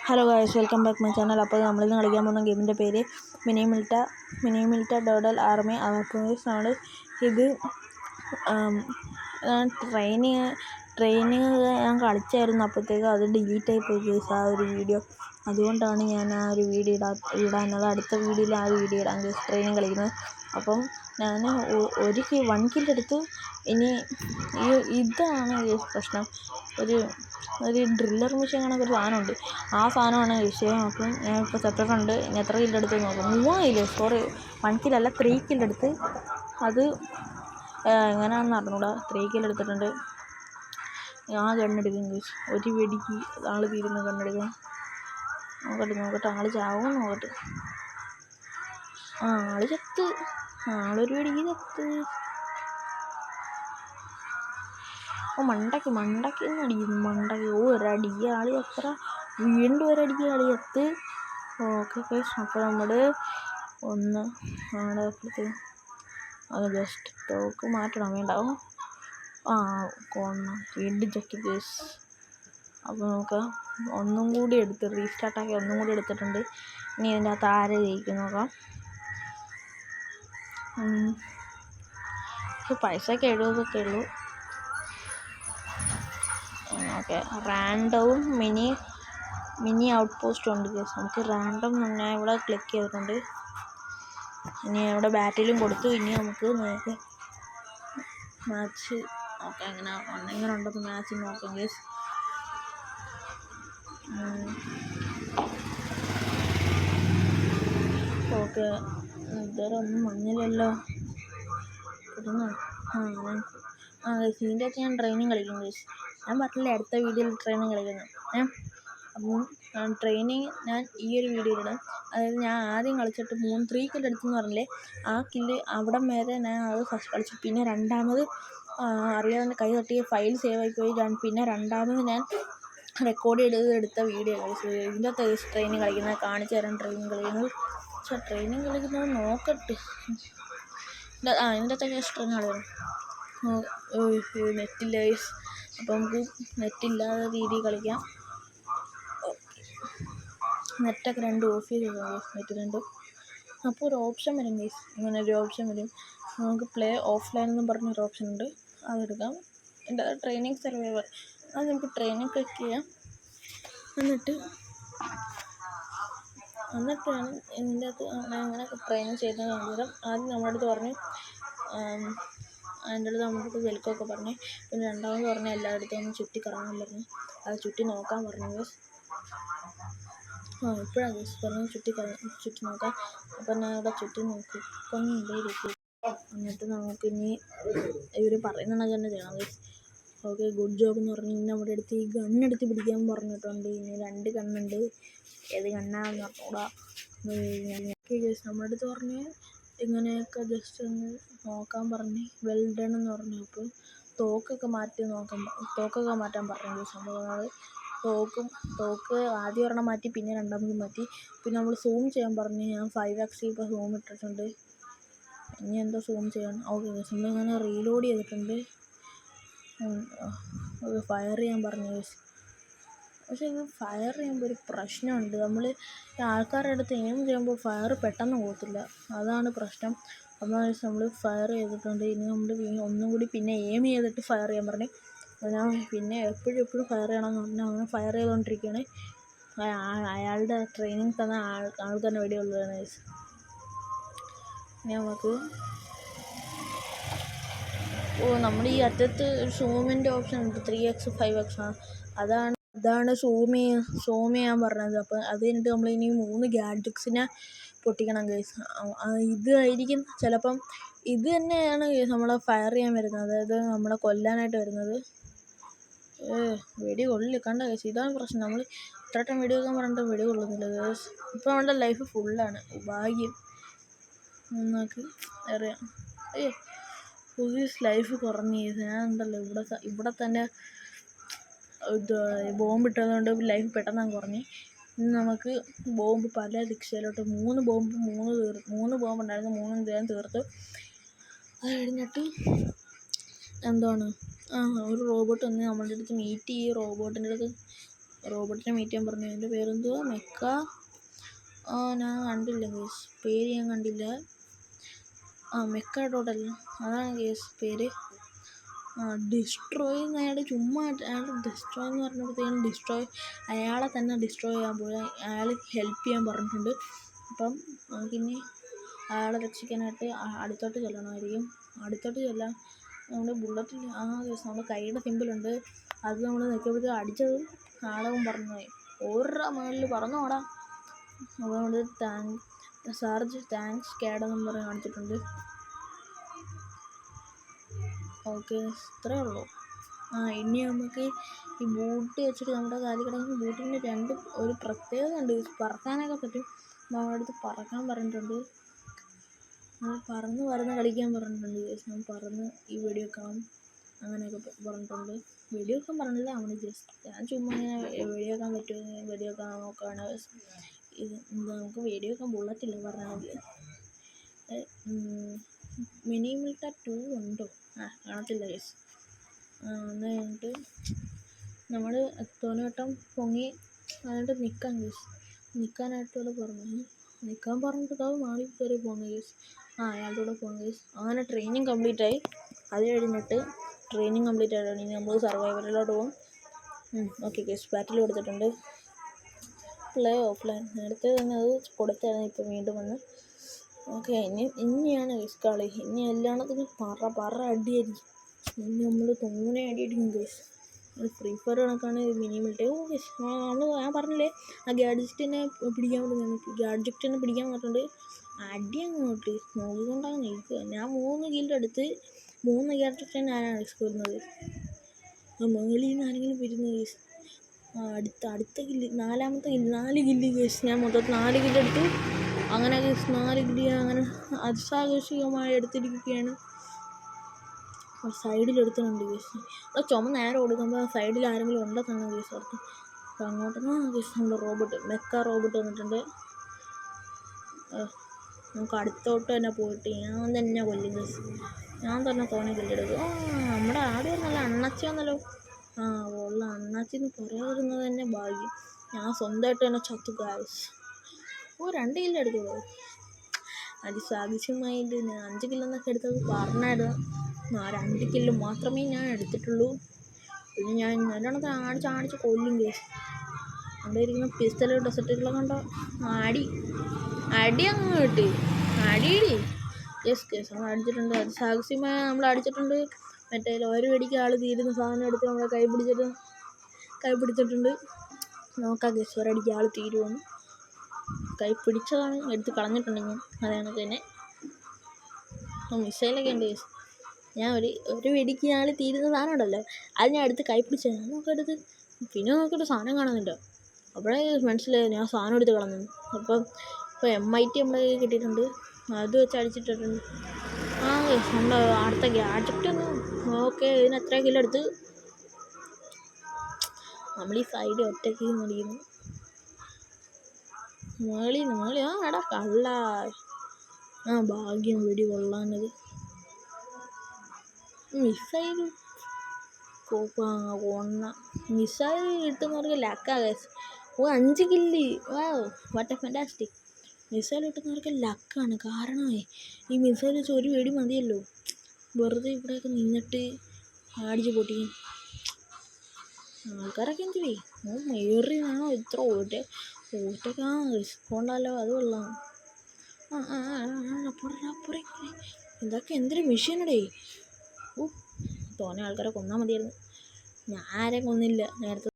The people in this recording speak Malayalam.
Hello guys, welcome back my channel. അപ്പോൾ നമ്മളിന്ന് കളിക്കാൻ പോകുന്ന ഗെയിമിൻ്റെ പേര് മിനി മിൽട്ട ഡോഡൽ ആർമി ആണ്. ഇത് ട്രെയിനിങ് ഞാൻ കളിച്ചായിരുന്നു, അപ്പോഴത്തേക്കും അത് ഡിലീറ്റായി പോയി ഗൈസ് ആ ഒരു വീഡിയോ. അതുകൊണ്ടാണ് ഞാൻ ആ ഒരു വീഡിയോ ഇടാനത്. അടുത്ത വീഡിയോയിൽ ആ വീഡിയോ ഇടാൻ ഗൈസ്, ട്രെയിനിങ് കളിക്കുന്നത്. അപ്പം ഞാൻ 1 കില്ലെടുത്ത്. ഇനി ഇതാണ് പ്രശ്നം. ഒരു ഡ്രില്ലർ മെഷീൻ കണക്ക് ഒരു സാധനമുണ്ട്, ആ സാധനമാണ് വിഷയം. അപ്പം ഞാൻ ഇപ്പോൾ ചത്തിട്ടുണ്ട്. ഇനി എത്ര കില്ലെടുത്ത് നോക്കാം. 3 കില്ല്, സോറി 1 കില്ലല്ല 3 കില്ലെടുത്ത്. അത് എങ്ങനെയാണെന്ന് അറിഞ്ഞൂടാ. 3 കില്ലെടുത്തിട്ടുണ്ട്. ഞാൻ കണ്ണെടുക്കും ഗൈസ്, ഒരു വെടിക്ക് ആൾ തീരുന്ന കണ്ണെടുക്കാം. നോക്കട്ടെ ആൾ ചാവും നോക്കട്ടെ. ആൾ ചത്ത്, ആളൊരു വെടിക്ക് ചത്ത്. മണ്ടയ്ക്ക് അടിക്കുന്നു. ഒരടി ആൾ എത്ര, വീണ്ടും ഒരടിക്ക് ആൾ ചത്ത്. ഓക്കെ ഗൈസ്, അപ്പോൾ നമ്മൾ ഒന്ന് ആടെ അത് ജസ്റ്റ് തോക്ക് മാറ്റണം, വേണ്ടാവും. വീണ്ടും ചത്ത് ഗൈസ്. അപ്പോൾ നമുക്ക് ഒന്നും കൂടി എടുത്ത് റീസ്റ്റാർട്ടാക്കി ഒന്നും കൂടി എടുത്തിട്ടുണ്ട്. ഇനി ഇതിൻ്റെ അകത്ത് ആരെ ജയിക്കും നോക്കാം. പൈസയ്ക്ക് 70 ഉള്ളൂ. ഓക്കെ, റാൻഡവും മിനി ഔട്ട് പോസ്റ്റും ഉണ്ട് ഗൈസ്. നമുക്ക് റാൻഡം ഞാൻ ഇവിടെ ക്ലിക്ക് ചെയ്തിട്ടുണ്ട്. ഇനി ഇവിടെ ബാറ്റിലും കൊടുത്തു. ഇനി നമുക്ക് നോക്കാം മാച്ച്. ഓക്കെ, എങ്ങനെ ഉണ്ടെന്ന് മാച്ച് നോക്കാം ഗൈസ്. ഓക്കെ, ഇതുവരെ ഒന്നും വന്നില്ലല്ലോ. ഗൈസ്, ഇതിൻ്റെ അകത്ത് ഞാൻ ട്രെയിനിങ് കളിക്കും ഗൈസ്. ഞാൻ പറഞ്ഞില്ലേ അടുത്ത വീഡിയോയിൽ ട്രെയിനിങ് കളിക്കുന്നത്. അപ്പം ട്രെയിനിങ് ഞാൻ ഈ ഒരു വീഡിയോയിലിടാം. അതായത് ഞാൻ ആദ്യം കളിച്ചിട്ട് 3 കില്ലെടുത്തെന്ന് പറഞ്ഞില്ലേ, ആ കില്ല് അവിടം വരെ ഞാൻ അത് ഫസ്റ്റ് കളിച്ചു. പിന്നെ രണ്ടാമത് അറിയാതെ കൈ തട്ടി ഫയൽ സേവ് ആയിപ്പോയി. പിന്നെ രണ്ടാമത് ഞാൻ റെക്കോർഡ് എടുത്ത വീഡിയോ ഗൈസ്. ഇതിൻ്റെ അകത്ത് ട്രെയിനിങ് കളിക്കുന്നത് കാണിച്ചു തരാം. ട്രെയിനിങ് കളിക്കുന്നത് നോക്കട്ടെ. ഇതിൻ്റെ അകത്ത് ട്രെയിനിങ് കളിക്കണം. നെറ്റില്ല ഗൈസ്, അപ്പോൾ നമുക്ക് നെറ്റില്ലാതെ രീതിയിൽ കളിക്കാം. നെറ്റൊക്കെ 2 ഓഫ് ചെയ്ത് നെറ്റ് 2. അപ്പോൾ ഒരു ഓപ്ഷൻ വരും ഗൈസ്, ഇങ്ങനെ ഒരു ഓപ്ഷൻ വരും. നമുക്ക് പ്ലേ ഓഫ്ലൈൻ എന്നും പറഞ്ഞൊരു ഓപ്ഷൻ ഉണ്ട്, അതെടുക്കാം. എൻ്റെ ട്രെയിനിങ് സർവൈവർ, അത് നമുക്ക് ട്രെയിനിങ് ക്ലിക്ക് ചെയ്യാം. എന്നിട്ടാണ് ഇതിൻ്റെ അകത്ത് അങ്ങനെ ട്രെയിനിങ് ചെയ്യുന്നത് അന്നേരം. ആദ്യം നമ്മുടെ അടുത്ത് പറഞ്ഞു, അതിൻ്റെ അടുത്ത് നമുക്ക് വെൽക്കമൊക്കെ പറഞ്ഞു. പിന്നെ രണ്ടാമത് പറഞ്ഞാൽ എല്ലായിടത്തും ഒന്ന് ചുറ്റി കറങ്ങാൻ പറഞ്ഞു. അത് ചുറ്റി നോക്കാൻ പറഞ്ഞു ഗൈസ്. ഇപ്പോഴാണ് ഗൈസ് പറഞ്ഞു ചുറ്റി നോക്കാം. അപ്പം ഞാൻ ഇവിടെ ചുറ്റി നോക്കി കൊണ്ടിരിക്കും. എന്നിട്ട് നമുക്കിനി ഇവർ പറയുന്നത് തന്നെ ചെയ്യണം ഗൈസ്. ഓക്കെ, ഗുഡ് ജോബ് എന്ന് പറഞ്ഞ് ഇന്ന് നമ്മുടെ അടുത്ത് ഈ ഗണ്ണെടുത്ത് പിടിക്കാൻ പറഞ്ഞിട്ടുണ്ട്. ഇനി 2 ഗണ്ണുണ്ട്, ഏത് ഗണ്ണാണെന്ന് പറഞ്ഞൂടാ. ഗൈസ് നമ്മുടെ അടുത്ത് പറഞ്ഞ് ഇങ്ങനെയൊക്കെ ജസ്റ്റ് ഒന്ന് നോക്കാൻ പറഞ്ഞ് വെൽഡൺ എന്ന് പറഞ്ഞു. അപ്പോൾ തോക്കൊക്കെ മാറ്റാൻ പറഞ്ഞു സംഭവങ്ങൾ. തോക്ക് ആദ്യം ഒരെണ്ണം മാറ്റി, പിന്നെ രണ്ടാമത് മാറ്റി. പിന്നെ നമ്മൾ സൂം ചെയ്യാൻ പറഞ്ഞു. ഞാൻ 5x ഇപ്പോൾ സൂം ഇട്ടിട്ടുണ്ട്. ഇനി എന്തോ സൂം ചെയ്യാൻ. ഓക്കെ ഗൈസ്, നമ്മളിങ്ങനെ റീലോഡ് ചെയ്തിട്ടുണ്ട്. ഫയർ ചെയ്യാൻ പറഞ്ഞു ഗൈസ്. പക്ഷേ ഇത് ഫയർ ചെയ്യുമ്പോൾ ഒരു പ്രശ്നമുണ്ട്. നമ്മൾ ആൾക്കാരുടെ അടുത്ത് എയിം ചെയ്യുമ്പോൾ ഫയർ പെട്ടെന്ന് പോകത്തില്ല, അതാണ് പ്രശ്നം. അപ്പോൾ നമ്മൾ ഫയർ ചെയ്തിട്ടുണ്ട്. ഇനി നമ്മൾ ഒന്നും കൂടി പിന്നെ എയിം ചെയ്തിട്ട് ഫയർ ചെയ്യാൻ പറഞ്ഞു. ഞാൻ പിന്നെ എപ്പോഴും ഫയർ ചെയ്യണമെന്ന് പറഞ്ഞാൽ അങ്ങനെ ഫയർ ചെയ്തുകൊണ്ടിരിക്കുകയാണ്. അയാളുടെ ട്രെയിനിങ് തന്ന ആൾ തന്നെ വെടിയുള്ളതാണ് ഗൈസ്. ഇനി നമുക്ക് നമ്മുടെ ഈ അറ്റത്ത് ഒരു സൂമിൻ്റെ ഓപ്ഷൻ ഉണ്ട്, 3x 5x അതാണ് സൂം ചെയ്യാൻ പറഞ്ഞത്. അപ്പം അത് കഴിഞ്ഞിട്ട് നമ്മളിനി 3 ഗാഡ്ജറ്റ്സിനെ പൊട്ടിക്കണം ഗൈസ്. ഇതായിരിക്കും ചിലപ്പം ഇത് തന്നെയാണ് നമ്മളെ ഫയർ ചെയ്യാൻ വരുന്നത്, അതായത് നമ്മളെ കൊല്ലാനായിട്ട് വരുന്നത്. വെടി കൊള്ളില്ല, കണ്ട ഗൈസ്, ഇതാണ് പ്രശ്നം. നമ്മൾ ഇത്ര ടൈം വെടി വെക്കാൻ പറഞ്ഞിട്ട് വെടി കൊള്ളുന്നില്ല ഗൈസ്. ഇപ്പോൾ നമ്മുടെ ലൈഫ് ഫുള്ളാണ്, ഭാഗ്യം. നമുക്ക് അറിയാം. പുതിയ ലൈഫ് കുറഞ്ഞ് ഞാൻ ഉണ്ടല്ലോ ഇവിടെ തന്നെ ബോംബ് ഇട്ടതുകൊണ്ട് ലൈഫ് പെട്ടെന്ന് കുറഞ്ഞ്. ഇനി നമുക്ക് ബോംബ് പല ദിശയിലോട്ട് 3 ബോംബ് ഉണ്ടായിരുന്നു, 3 തീർത്തു. അത് കഴിഞ്ഞിട്ട് എന്താണ് ഒരു റോബോട്ട് വന്ന് നമ്മളുടെ അടുത്ത് മീറ്റ് ചെയ്യും. റോബോട്ടിൻ്റെ അടുത്ത് റോബോട്ടിനെ മീറ്റ് ചെയ്യാൻ പറഞ്ഞു. എൻ്റെ പേരെന്തുവാ? മെക്ക. ഞാൻ കണ്ടില്ല കേസ്, പേര് ഞാൻ കണ്ടില്ല. മെക്ക ഡോട്ടല്ല, അതാണ് കേസ് പേര്. ഡിസ്ട്രോയ് എന്ന് അയാൾ ചുമ്മാ അയാൾ ഡിസ്ട്രോയ് എന്ന് പറഞ്ഞപ്പോഴത്തേക്കും ഡിസ്ട്രോയ് അയാളെ തന്നെ ഡിസ്ട്രോയ് ചെയ്യാൻ പോയി. അയാൾ ഹെൽപ്പ് ചെയ്യാൻ പറഞ്ഞിട്ടുണ്ട്. അപ്പം നമുക്കിനി അയാളെ രക്ഷിക്കാനായിട്ട് അടുത്തോട്ട് ചെല്ലണമായിരിക്കും. അടുത്തോട്ട് ചെല്ലാൻ നമ്മുടെ ബുള്ളറ്റിൽ കേസ് നമ്മുടെ കൈയുടെ സിമ്പിളുണ്ട്. അത് നമ്മൾ നിൽക്കുമ്പോഴത്തേക്കും അടിച്ചത് ആളവും പറഞ്ഞു പോയി. ഓരോ മുകളിൽ പറഞ്ഞു പോടാ. അതുകൊണ്ട് താങ്ക്സ് കാഡെന്നും പറഞ്ഞ് കാണിച്ചിട്ടുണ്ട്. ഓക്കെ, ഇത്രയേ ഉള്ളൂ. ഇനി നമുക്ക് ഈ ബൂട്ട് വെച്ചിട്ട് നമ്മുടെ കാലിൽ കിടക്കുന്ന ബൂട്ടിന് ഒരു പ്രത്യേകത ഉണ്ട്. പറക്കാനൊക്കെ പറ്റും. നമ്മുടെ അടുത്ത് പറക്കാൻ പറഞ്ഞിട്ടുണ്ട്. പറന്ന് കളിക്കാൻ പറഞ്ഞിട്ടുണ്ട്. ഞാൻ പറന്ന് ഈ വെടി വെക്കണം അങ്ങനെയൊക്കെ പറഞ്ഞിട്ടുണ്ട്. വെടി വെക്കാൻ പറഞ്ഞില്ല, അവന് ജസ്റ്റ് ഞാൻ ചുമ്മാ ഇങ്ങനെ വെടി വെക്കാൻ പറ്റുമോ വെടി വെക്കാൻ നോക്കുകയാണ്. ഇത് നമുക്ക് വെടി വെക്കാൻ ബുള്ളറ്റില്ല പറഞ്ഞാൽ. മിനി മിൽട്ടർ 2 ഉണ്ടോ? കാണത്തില്ല കേസ്. അത് കഴിഞ്ഞിട്ട് നമ്മൾ തോനവട്ടം പൊങ്ങി അതിട്ട് നിൽക്കാനായിട്ടുള്ള പറഞ്ഞു. നിൽക്കാൻ പറഞ്ഞിട്ട് അത് മാറി കയറി പോകുന്ന കേസ്. അയാളുടെ കൂടെ പോകുന്ന കേസ്. അങ്ങനെ ട്രെയിനിങ് കംപ്ലീറ്റ് ആയി. അത് കഴിഞ്ഞിട്ട് ട്രെയിനിങ് കംപ്ലീറ്റ് ആയിട്ടാണ് ഇനി നമ്മൾ സർവൈവലിലോട്ട് പോകും. ഓക്കെ കേസ്, ബാറ്റിൽ കൊടുത്തിട്ടുണ്ട്. പ്ലേ ഓഫ്ലൈൻ നേരത്തെ തന്നെ അത് കൊടുത്തായിരുന്നു. ഇപ്പം വീണ്ടും വന്ന് ഓക്കെ. ഇനിയാണ് കേസ് കളി. ഇനി എല്ലാത്തിനും പറ അടിയായിരിക്കും. ഇനി നമ്മൾ തോനെ അടിയായിരിക്കും കേസ്. ഫ്രീ ഫയർ കണക്കാണ് മിനി മിൽട്ടറി. കേസ് ഞാൻ പറഞ്ഞില്ലേ ഗാഡ്ജറ്റിനെ പിടിക്കാൻ പറഞ്ഞിട്ടുണ്ട്. അടി അങ്ങോട്ട് നോക്കിക്കൊണ്ടാണ് നിൽക്കുക. ഞാൻ 3 കില്ലെടുത്ത് 3 ഗാഡ്ജറ്റിനെ ഞാനാണ് വരുന്നത്. മുകളിൽ നിന്ന് ആരെങ്കിലും വരുന്നത് കേസ്. അടുത്ത കില്ല് 4ാമത്തെ കില്ല് 4 കില്ല് കേസ്. ഞാൻ മൊത്തത്തിൽ 4 കില്ലെടുത്തു. അങ്ങനെ കേസ് 4 കില്ല് അങ്ങനെ അതിസാഹസികമായി എടുത്തിരിക്കുകയാണ്. സൈഡിലെടുത്തിട്ടുണ്ട് കേസ്. ചുമ നേരെ കൊടുക്കുമ്പോൾ സൈഡിൽ ആരെങ്കിലും ഉണ്ടെന്നാണ് കേസ് ഓർത്ത്. അപ്പം അങ്ങോട്ട് കേസ് നമ്മുടെ മെക്ക റോബോട്ട് വന്നിട്ടുണ്ട്. നമുക്ക് അടുത്തോട്ട് തന്നെ പോയിട്ട് ഞാൻ തന്നെ കൊല്ലും കേസ്. ഞാൻ തന്നെ തോനെ കില്ലെടുക്കും. നമ്മുടെ ആദ്യം നല്ല അണ്ണച്ചി വന്നല്ലോ. ഉള്ള അണ്ണാച്ചിന്ന് പറയാതിരുന്നത് തന്നെ ഭാഗ്യം. ഞാൻ സ്വന്തമായിട്ട് തന്നെ ചത്തു ഗായ്സ്. 2 കില്ലെടുത്തോളൂ. അതിസാഹസികമായിട്ട് ഞാൻ 5 കില്ലെന്നൊക്കെ എടുത്തത് പറഞ്ഞായിരുന്നു. 2 കില്ല് മാത്രമേ ഞാൻ എടുത്തിട്ടുള്ളൂ. പിന്നെ ഞാൻ നല്ലോണം ആടിച്ച് കൊല്ലും കേസ്. അവിടെ ഇരിക്കുന്ന പിസ്റ്റൽ ഡെസർട്ടുകളെ കണ്ടോ അടി അങ്ങ് കിട്ടി. അടിയിടി കേസ് നമ്മൾ അടിച്ചിട്ടുണ്ട്. അതിസാഹസികമായി നമ്മൾ അടിച്ചിട്ടുണ്ട്. മറ്റേ ഒരു വെടിക്ക് ആൾ തീരുന്ന സാധനം എടുത്ത് നമ്മളെ കൈ പിടിച്ചിട്ടുണ്ട്. നോക്കാം കേസ് ഒരടിക്ക് ആൾ തീരുമെന്ന്. കൈ പിടിച്ചതാണ് എടുത്ത് കളഞ്ഞിട്ടുണ്ട് ഞാൻ. അതാണ് തന്നെ മിസൈലൊക്കെ ഉണ്ട് കേസ്. ഞാൻ ഒരു വെടിക്ക് ആൾ തീരുന്ന സാധനം ഉണ്ടല്ലോ, അത് ഞാൻ എടുത്ത് കൈ പിടിച്ചത്. ഞാൻ നോക്കിയെടുത്ത് പിന്നെ നോക്കിയിട്ട് സാധനം കാണുന്നില്ല. അപ്പോഴേ മനസ്സിലായി ഞാൻ സാധനം എടുത്ത് കളഞ്ഞു. ഇപ്പോൾ MIT നമ്മളെ കിട്ടിയിട്ടുണ്ട്. അത് വെച്ച് അടിച്ചിട്ടിട്ടുണ്ട്. നമ്മുടെ അടുത്ത ഗാഡ്ജറ്റ് ഓക്കെ. ഇതിന് എത്ര കില്ലെടുത്ത് നമ്മൾ ഈ സൈഡ് ഒറ്റയ്ക്ക് മടിക്കുന്നു. മേളി എടാ കള്ള. ഭാഗ്യം വെടി കൊള്ളാനത്. മിസൈൽ കിട്ടുന്നവർക്ക് ലക്കാണ്. 5 kill. What a fantastic. Missile കിട്ടുന്നവർക്ക് ലക്കാണ്. കാരണമേ ഈ മിസൈൽ വെച്ച് ഒരു വെടി മതിയല്ലോ. വെറുതെ ഇവിടെയൊക്കെ നിന്നിട്ട് അടിച്ച് പൊട്ടിക്കും. ആൾക്കാരൊക്കെ എന്തിനേ ഏറിയാണോ ഇത്ര ഒറ്റക്കാ റിസ്ക് കൊണ്ടല്ലോ. അത് കൊള്ളാം. ഇതൊക്കെ എന്തൊരു മെഷീനടേ. തോനെ ആൾക്കാരെ കൊന്നാൽ മതിയായിരുന്നു. ഞാൻ ആരെയും കൊന്നില്ല നേരത്തെ.